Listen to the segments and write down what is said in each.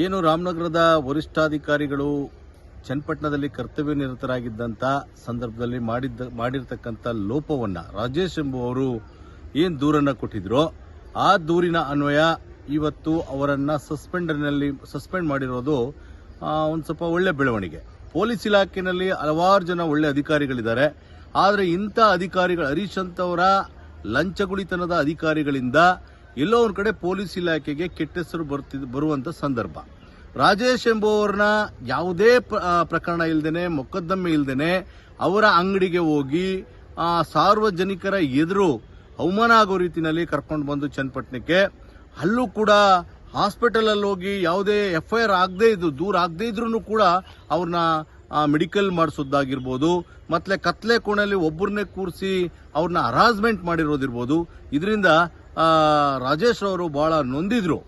ಏನು ರಾಮನಗರದ ವರಿಷ್ಠಾಧಿಕಾರಿಗಳು ಚನ್ನಪಟ್ಟಣದಲ್ಲಿ ಕರ್ತವ್ಯ ನಿರತರಾಗಿದ್ದಂಥ ಸಂದರ್ಭದಲ್ಲಿ ಮಾಡಿರ್ತಕ್ಕಂಥ ಲೋಪವನ್ನ ರಾಜೇಶ್ ಎಂಬುವವರು ಏನು ದೂರನ್ನ ಕೊಟ್ಟಿದ್ರು ಆ ದೂರಿನ ಅನ್ವಯ ಇವತ್ತು ಅವರನ್ನ ಸಸ್ಪೆಂಡ್ ಮಾಡಿರೋದು ಒಂದು ಸ್ವಲ್ಪ ಒಳ್ಳೆ ಬೆಳವಣಿಗೆ. ಪೊಲೀಸ್ ಇಲಾಖೆಯಲ್ಲಿ ಹಲವಾರು ಜನ ಒಳ್ಳೆ ಅಧಿಕಾರಿಗಳಿದ್ದಾರೆ. ಆದರೆ ಇಂಥ ಅಧಿಕಾರಿಗಳು ಹರೀಶ್ ಅಂತವರ ಲಂಚಗುಳಿತನದ ಅಧಿಕಾರಿಗಳಿಂದ ಎಲ್ಲೋ ಒಂದು ಕಡೆ ಪೊಲೀಸ್ ಇಲಾಖೆಗೆ ಕೆಟ್ಟ ಹೆಸರು ಬರುವಂತ ಸಂದರ್ಭ. ರಾಜೇಶ್ ಎಂಬುವರನ್ನ ಯಾವುದೇ ಪ್ರಕರಣ ಇಲ್ದೇನೆ ಮೊಕದ್ದಮೆ ಇಲ್ದೇನೆ ಅವರ ಅಂಗಡಿಗೆ ಹೋಗಿ ಸಾರ್ವಜನಿಕರ ಎದುರು ಅವಮಾನ ಆಗೋ ರೀತಿಯಲ್ಲಿ ಕರ್ಕೊಂಡು ಬಂದು ಚನ್ನಪಟ್ಟಣಕ್ಕೆ, ಅಲ್ಲೂ ಕೂಡ ಹಾಸ್ಪಿಟಲ್ ಅಲ್ಲಿ ಹೋಗಿ ಯಾವುದೇ FIR ಆಗದೇ ಇದ್ದು ದೂರ ಆಗದೇ ಇದ್ರೂ ಕೂಡ ಅವ್ರನ್ನ ಮೆಡಿಕಲ್ ಮಾಡಿಸೋದಾಗಿರ್ಬೋದು, ಮತ್ತೆ ಕತ್ಲೆ ಕೋಣೆಯಲ್ಲಿ ಒಬ್ಬರನ್ನೇ ಕೂರಿಸಿ ಅವ್ರನ್ನ ಹರಾಸ್ಮೆಂಟ್ ಮಾಡಿರೋದಿರ್ಬೋದು. ಇದರಿಂದ ರಾಜೇಶ್ ಅವರು ಬಹಳ ನೊಂದಿದ್ರು.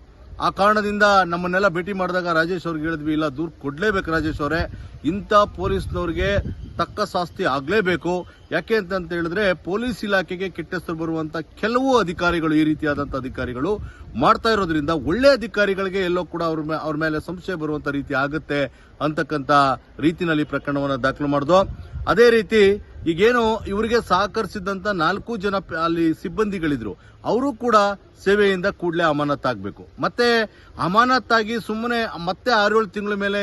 ಆ ಕಾರಣದಿಂದ ನಮ್ಮನ್ನೆಲ್ಲ ಭೇಟಿ ಮಾಡಿದಾಗ ರಾಜೇಶ್ ಅವ್ರಿಗೆ ಹೇಳಿದ್ವಿ, ಇಲ್ಲ ದೂರ ಕೊಡ್ಲೇಬೇಕು ರಾಜೇಶ್ ಅವರೇ, ಇಂಥ ಪೊಲೀಸ್ನವ್ರಿಗೆ ತಕ್ಕ ಶಾಸ್ತಿ ಆಗಲೇಬೇಕು. ಯಾಕೆ ಅಂತ ಹೇಳಿದ್ರೆ ಪೊಲೀಸ್ ಇಲಾಖೆಗೆ ಕೆಟ್ಟ ಹೆಸರು ಬರುವಂತ ಕೆಲವು ಅಧಿಕಾರಿಗಳು ಈ ರೀತಿಯಾದಂಥ ಅಧಿಕಾರಿಗಳು ಮಾಡ್ತಾ ಇರೋದ್ರಿಂದ ಒಳ್ಳೆ ಅಧಿಕಾರಿಗಳಿಗೆ ಎಲ್ಲೋ ಕೂಡ ಅವ್ರ ಮೇಲೆ ಸಂಶಯ ಬರುವಂತ ರೀತಿ ಆಗುತ್ತೆ ಅಂತಕ್ಕಂಥ ರೀತಿನಲ್ಲಿ ಪ್ರಕರಣವನ್ನು ದಾಖಲು ಮಾಡಿದ್ರು. ಅದೇ ರೀತಿ ಈಗೇನು ಇವರಿಗೆ ಸಹಕರಿಸಿದಂತ 4 ಜನ ಅಲ್ಲಿ ಸಿಬ್ಬಂದಿಗಳಿದ್ರು, ಅವರು ಕೂಡ ಸೇವೆಯಿಂದ ಕೂಡಲೇ ಅಮಾನತಾಗಬೇಕು. ಮತ್ತೆ ಅಮಾನತಾಗಿ ಸುಮ್ಮನೆ ಮತ್ತೆ 6-7 ತಿಂಗಳ ಮೇಲೆ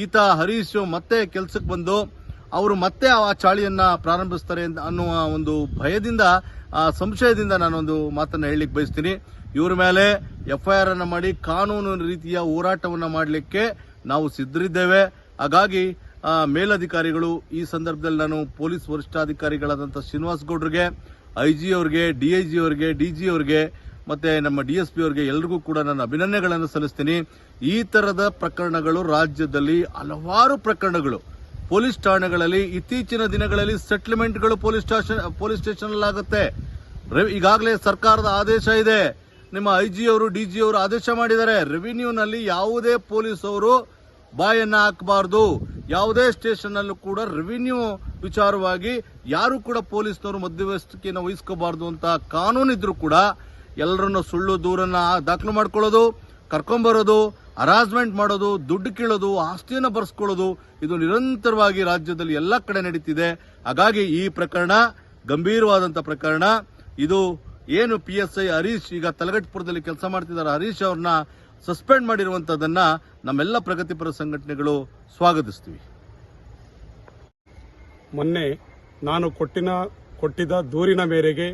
ಈತ ಹರೀಶ್ ಮತ್ತೆ ಕೆಲಸಕ್ಕೆ ಬಂದು ಅವರು ಮತ್ತೆ ಆ ಚಾಳಿಯನ್ನ ಪ್ರಾರಂಭಿಸ್ತಾರೆ ಅನ್ನುವ ಒಂದು ಭಯದಿಂದ ಸಂಶಯದಿಂದ ನಾನೊಂದು ಮಾತನ್ನ ಹೇಳಲಿಕ್ಕೆ ಬಯಸ್ತೀನಿ. ಇವರ ಮೇಲೆ FIR ಅನ್ನ ಮಾಡಿ ಕಾನೂನು ರೀತಿಯ ಹೋರಾಟವನ್ನ ಮಾಡಲಿಕ್ಕೆ ನಾವು ಸಿದ್ಧರಿದ್ದೇವೆ. ಹಾಗಾಗಿ ಮೇಲಧಿಕಾರಿಗಳು ಈ ಸಂದರ್ಭದಲ್ಲಿ ನಾನು ಪೊಲೀಸ್ ವರಿಷ್ಠಾಧಿಕಾರಿಗಳಾದಂಥ ಶ್ರೀನಿವಾಸ್ ಗೌಡ್ರಿಗೆ, IG ಅವರಿಗೆ, DIG ಅವರಿಗೆ, DG ಅವರಿಗೆ ಮತ್ತೆ ನಮ್ಮ DSP ಅವರಿಗೆ ಎಲ್ಲರಿಗೂ ಕೂಡ ನಾನು ಅಭಿನಂದನೆಗಳನ್ನು ಸಲ್ಲಿಸ್ತೀನಿ. ಈ ತರದ ಪ್ರಕರಣಗಳು ರಾಜ್ಯದಲ್ಲಿ ಹಲವಾರು ಪ್ರಕರಣಗಳು ಪೊಲೀಸ್ ಠಾಣೆಗಳಲ್ಲಿ ಇತ್ತೀಚಿನ ದಿನಗಳಲ್ಲಿ ಸೆಟ್ಲ್ಮೆಂಟ್ಗಳು ಪೊಲೀಸ್ ಸ್ಟೇಷನ್ ಅಲ್ಲಿ ಆಗುತ್ತೆ. ಈಗಾಗಲೇ ಸರ್ಕಾರದ ಆದೇಶ ಇದೆ, ನಿಮ್ಮ IG ಅವರು DG ಅವರು ಆದೇಶ ಮಾಡಿದ್ದಾರೆ, ರೆವಿನ್ಯೂನಲ್ಲಿ ಯಾವುದೇ ಪೊಲೀಸ್ ಅವರು ಬಾಯನ್ನ ಹಾಕಬಾರದು, ಯಾವುದೇ ಸ್ಟೇಷನ್ ಅಲ್ಲೂ ಕೂಡ ರೆವಿನ್ಯೂ ವಿಚಾರವಾಗಿ ಯಾರು ಕೂಡ ಪೊಲೀಸ್ನವರು ಮಧ್ಯವಸ್ಥಿಕೆಯನ್ನು ವಹಿಸ್ಕೋಬಾರದು ಅಂತ ಕಾನೂನಿದ್ರು ಕೂಡ ಎಲ್ಲರನ್ನು ಸುಳ್ಳು ದೂರನ್ನ ದಾಖಲು ಮಾಡ್ಕೊಳ್ಳೋದು, ಕರ್ಕೊಂಡ್ಬರೋದು, ಹರಾಸ್ಮೆಂಟ್ ಮಾಡೋದು, ದುಡ್ಡು ಕೀಳೋದು, ಆಸ್ತಿಯನ್ನು ಬರ್ಸ್ಕೊಳ್ಳೋದು, ಇದು ನಿರಂತರವಾಗಿ ರಾಜ್ಯದಲ್ಲಿ ಎಲ್ಲ ಕಡೆ ನಡೀತಿದೆ. ಹಾಗಾಗಿ ಈ ಪ್ರಕರಣ ಗಂಭೀರವಾದಂತಹ ಪ್ರಕರಣ. ಇದು ಏನು PSI ಹರೀಶ್ ಈಗ ತಲಗಟ್ಟಪುರದಲ್ಲಿ ಕೆಲಸ ಮಾಡ್ತಿದ್ದಾರೆ, ಹರೀಶ್ ಅವ್ರನ್ನ ಸಸ್ಪೆಂಡ್ ಮಾಡಿರುವಂತದನ್ನ ನಮ್ಮೆಲ್ಲ ಪ್ರಗತಿಪರ ಸಂಘಟನೆಗಳು ಸ್ವಾಗತಿಸ್ತೀವಿ. ಮೊನ್ನೆ ನಾನು ಕೊಟ್ಟಿದ್ದ ದೂರಿನ ಮೇರೆಗೆ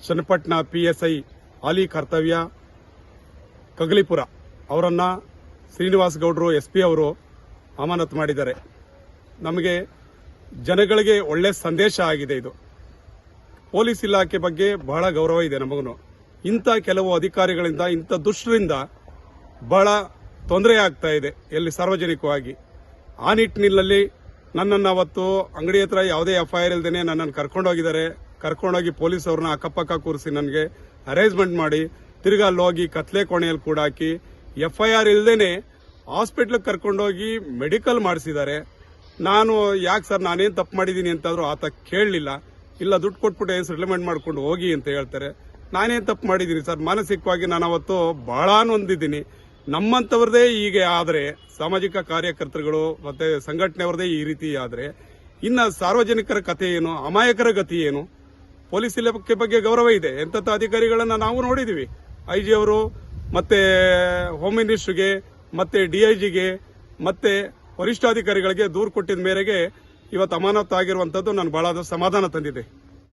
ಚನ್ನಪಟ್ಟಣ PSI ಹಾಲಿ ಕರ್ತವ್ಯ ಕಗಲಿಪುರ ಅವರನ್ನ ಶ್ರೀನಿವಾಸ್ ಗೌಡ್ರು SP ಅವರು ಅಮಾನತು ಮಾಡಿದ್ದಾರೆ. ನಮಗೆ ಜನಗಳಿಗೆ ಒಳ್ಳೆ ಸಂದೇಶ ಆಗಿದೆ. ಇದು ಪೊಲೀಸ್ ಇಲಾಖೆ ಬಗ್ಗೆ ಬಹಳ ಗೌರವ ಇದೆ ನಮಗೂ. ಇಂಥ ಕೆಲವು ಅಧಿಕಾರಿಗಳಿಂದ, ಇಂಥ ದುಷ್ಟರಿಂದ ಬಹಳ ತೊಂದರೆ ಆಗ್ತಾ ಇದೆ ಎಲ್ಲಿ ಸಾರ್ವಜನಿಕವಾಗಿ. ಆ ನಿಟ್ಟಿನಲ್ಲಿ ನನ್ನನ್ನು ಅವತ್ತು ಅಂಗಡಿ ಹತ್ರ ಯಾವುದೇ FIR ಇಲ್ದೇನೆ ನನ್ನನ್ನು ಕರ್ಕೊಂಡೋಗಿ ಪೊಲೀಸ್ ಅವ್ರನ್ನ ಅಕ್ಕಪಕ್ಕ ಕೂರಿಸಿ ನನಗೆ ಅರೇಂಜ್ಮೆಂಟ್ ಮಾಡಿ ತಿರ್ಗಾ ಅಲ್ಲೋಗಿ ಕತ್ಲೆ ಕೋಣೆಯಲ್ಲಿ ಕೂಡ ಹಾಕಿ FIR ಇಲ್ದೇನೆ ಹಾಸ್ಪಿಟ್ಲಿಗೆ ಕರ್ಕೊಂಡೋಗಿ ಮೆಡಿಕಲ್ ಮಾಡಿಸಿದ್ದಾರೆ. ನಾನು ಯಾಕೆ ಸರ್ ನಾನೇನು ತಪ್ಪು ಮಾಡಿದ್ದೀನಿ ಅಂತಾದ್ರೂ ಆತ ಕೇಳಲಿಲ್ಲ. ಇಲ್ಲ ದುಡ್ಡು ಕೊಟ್ಬಿಟ್ಟು ಸೆಟಲ್ಮೆಂಟ್ ಮಾಡ್ಕೊಂಡು ಹೋಗಿ ಅಂತ ಹೇಳ್ತಾರೆ. ನಾನೇನು ತಪ್ಪು ಮಾಡಿದ್ದೀನಿ ಸರ್? ಮಾನಸಿಕವಾಗಿ ನಾನು ಅವತ್ತು ಬಹಳ ನೊಂದಿದ್ದೀನಿ. ನಮ್ಮಂತವ್ರದೇ ಹೀಗೆ ಆದರೆ, ಸಾಮಾಜಿಕ ಕಾರ್ಯಕರ್ತರುಗಳು ಮತ್ತೆ ಸಂಘಟನೆಯವ್ರದೇ ಈ ರೀತಿ ಆದರೆ, ಇನ್ನು ಸಾರ್ವಜನಿಕರ ಕಥೆ ಏನು, ಅಮಾಯಕರ ಗತಿ ಏನು? ಪೊಲೀಸ್ ಇಲಾಖೆ ಬಗ್ಗೆ ಗೌರವ ಇದೆ. ಎಂತ ಅಧಿಕಾರಿಗಳನ್ನ ನಾವು ನೋಡಿದೀವಿ. IG ಅವರು ಮತ್ತೆ ಹೋಮ್ ಮಿನಿಸ್ಟರ್ಗೆ ಮತ್ತೆ DIGಗೆ ಮತ್ತೆ ವರಿಷ್ಠಾಧಿಕಾರಿಗಳಿಗೆ ದೂರು ಕೊಟ್ಟಿದ ಮೇರೆಗೆ ಇವತ್ತು ಅಮಾನತು ಆಗಿರುವಂತದ್ದು ನಾನು ಬಹಳ ಸಮಾಧಾನ ತಂದಿದೆ.